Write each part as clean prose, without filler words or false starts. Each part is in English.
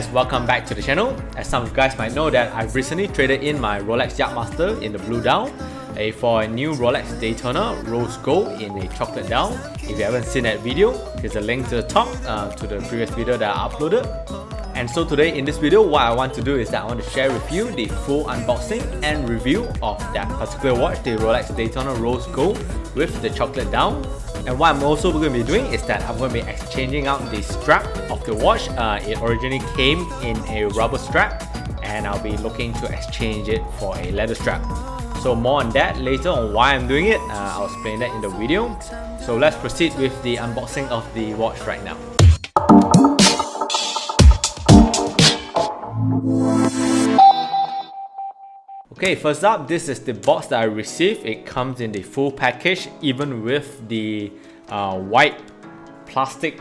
guys, welcome back to the channel. As some of you guys might know that I've recently traded in my Rolex Yachtmaster in the blue dial for a new Rolex Daytona rose gold in a chocolate dial. If you haven't seen that video, here's a link to the top to the previous video that I uploaded. And so today in this video, what I want to do is that I want to share with you the full unboxing and review of that particular watch, the Rolex Daytona rose gold with the chocolate dial. And what I'm also going to be doing is that I'm going to be exchanging out the strap of the watch. It originally came in a rubber strap and I'll be looking to exchange it for a leather strap. So more on that later on why I'm doing it. I'll explain that in the video. So let's proceed with the unboxing of the watch right now. Okay, first up, this is the box that I received. It comes in the full package, even with the white plastic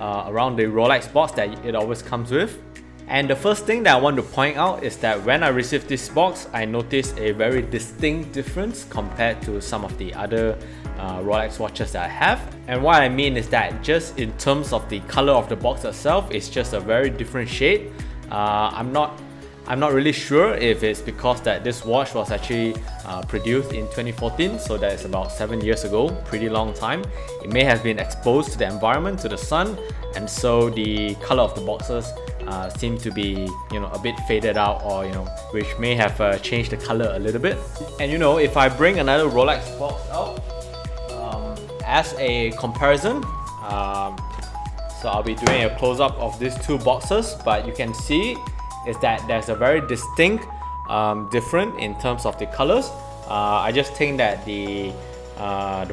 around the Rolex box that it always comes with. And the first thing that I want to point out is that when I received this box, I noticed a very distinct difference compared to some of the other Rolex watches that I have. And what I mean is that just in terms of the color of the box itself, it's just a very different shade. I'm not really sure if it's because that this watch was actually produced in 2014, so that is about 7 years ago, pretty long time. It may have been exposed to the environment, to the sun, and so the color of the boxes seem to be, a bit faded out, or which may have changed the color a little bit. And if I bring another Rolex box out as a comparison, so I'll be doing a close-up of these two boxes, but you can see is that there's a very distinct difference in terms of the colors. I just think that the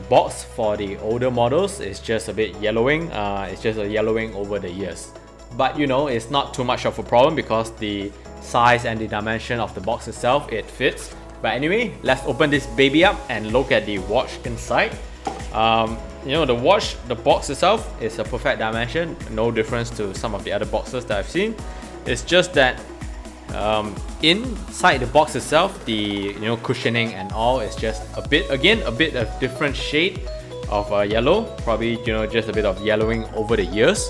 box for the older models is just a bit yellowing. It's just a yellowing over the years. But it's not too much of a problem because the size and the dimension of the box itself, it fits. But anyway, let's open this baby up and look at the watch inside. The box itself is a perfect dimension, no difference to some of the other boxes that I've seen. It's just that inside the box itself, the cushioning and all is just a bit of different shade of yellow. Probably just a bit of yellowing over the years.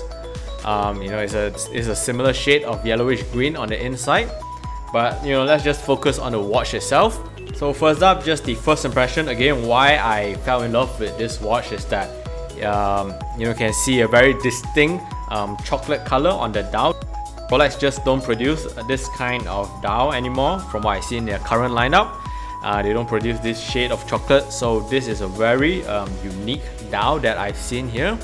It's a similar shade of yellowish green on the inside. But let's just focus on the watch itself. So first up, just the first impression. Again, why I fell in love with this watch is that you can see a very distinct chocolate color on the dial. Rolex just don't produce this kind of dial anymore from what I see in their current lineup. They don't produce this shade of chocolate, so this is a very unique dial that I've seen here.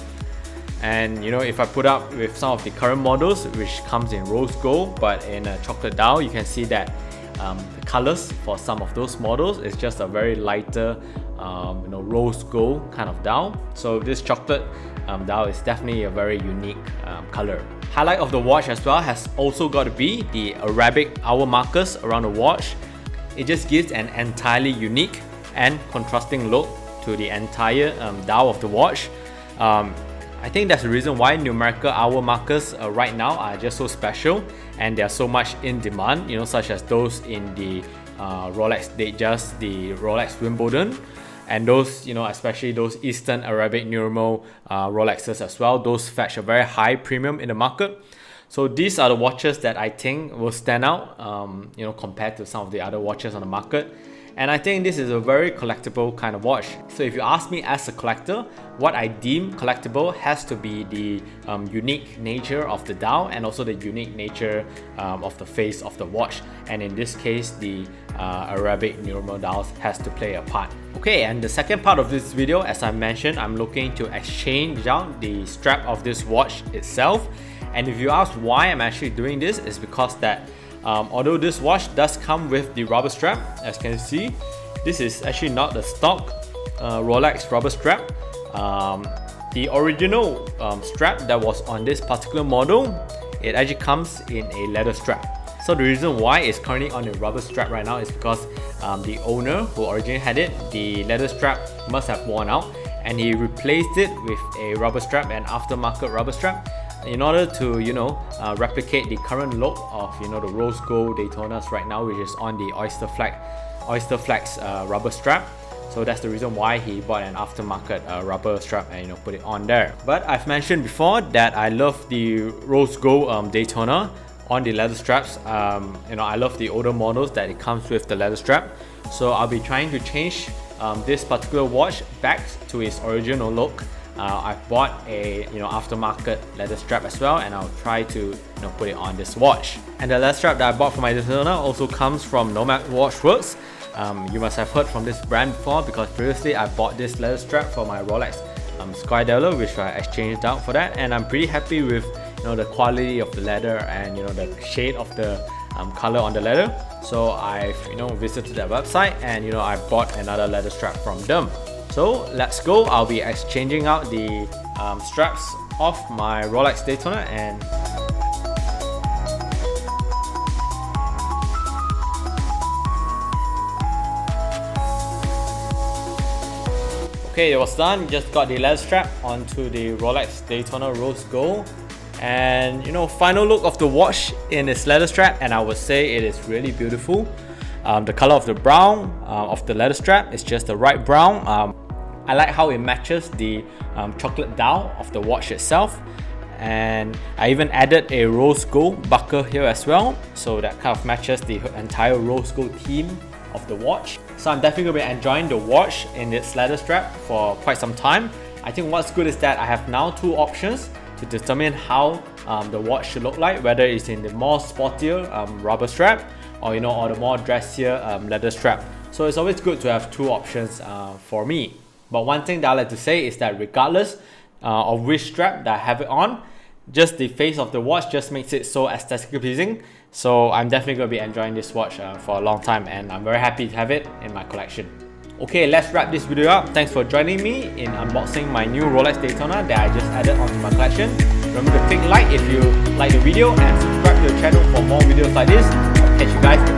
And if I put up with some of the current models, which comes in rose gold but in a chocolate dial, you can see that the colors for some of those models is just a very lighter rose gold kind of dial. So this chocolate dial is definitely a very unique color. Highlight of the watch as well has also got to be the Arabic hour markers around the watch. It just gives an entirely unique and contrasting look to the entire dial of the watch. I think that's the reason why numerical hour markers right now are just so special and they're so much in demand, such as those in the Rolex Datejust, the Rolex Wimbledon, and those, especially those Eastern Arabic Numeral Rolexes as well. Those fetch a very high premium in the market. So these are the watches that I think will stand out, compared to some of the other watches on the market. And I think this is a very collectible kind of watch. So if you ask me as a collector, what I deem collectible has to be the unique nature of the dial and also the unique nature of the face of the watch. And in this case, the Arabic numeral dials has to play a part. Okay, and the second part of this video, as I mentioned, I'm looking to exchange out the strap of this watch itself. And if you ask why I'm actually doing this, is because that although this watch does come with the rubber strap, as you can see, this is actually not the stock Rolex rubber strap. The original strap that was on this particular model, it actually comes in a leather strap. So the reason why it's currently on a rubber strap right now is because the owner who originally had it, the leather strap must have worn out and he replaced it with a rubber strap, an aftermarket rubber strap, in order to replicate the current look of the rose gold Daytonas right now, which is on the Oyster Flex rubber strap. So that's the reason why he bought an aftermarket rubber strap and put it on there. But I've mentioned before that I love the rose gold Daytona on the leather straps. You know, I love the older models that it comes with the leather strap. So I'll be trying to change this particular watch back to its original look. I've bought a aftermarket leather strap as well, and I'll try to put it on this watch. And the leather strap that I bought for my Daytona also comes from Nomad Watchworks. You must have heard from this brand before, because previously I bought this leather strap for my Rolex Skydialer, which I exchanged out for that, and I'm pretty happy with the quality of the leather and the shade of the color on the leather. So I've visited their website, and I bought another leather strap from them. So let's go. I'll be exchanging out the straps of my Rolex Daytona, and okay, it was done. Just got the leather strap onto the Rolex Daytona Rose Gold, and final look of the watch in its leather strap, and I would say it is really beautiful. The color of the brown of the leather strap is just the right brown. I like how it matches the chocolate dial of the watch itself, and I even added a rose gold buckle here as well, so that kind of matches the entire rose gold theme of the watch. So I'm definitely going to be enjoying the watch in its leather strap for quite some time. I think what's good is that I have now two options to determine how the watch should look like, whether it's in the more sportier rubber strap, or or the more dressier leather strap. So it's always good to have two options for me. But one thing that I like to say is that regardless of which strap that I have it on, just the face of the watch just makes it so aesthetically pleasing. So I'm definitely going to be enjoying this watch for a long time, and I'm very happy to have it in my collection. Okay, let's wrap this video up. Thanks for joining me in unboxing my new Rolex Daytona that I just added onto my collection. Remember to click like if you like the video, and subscribe to the channel for more videos like this. I'll catch you guys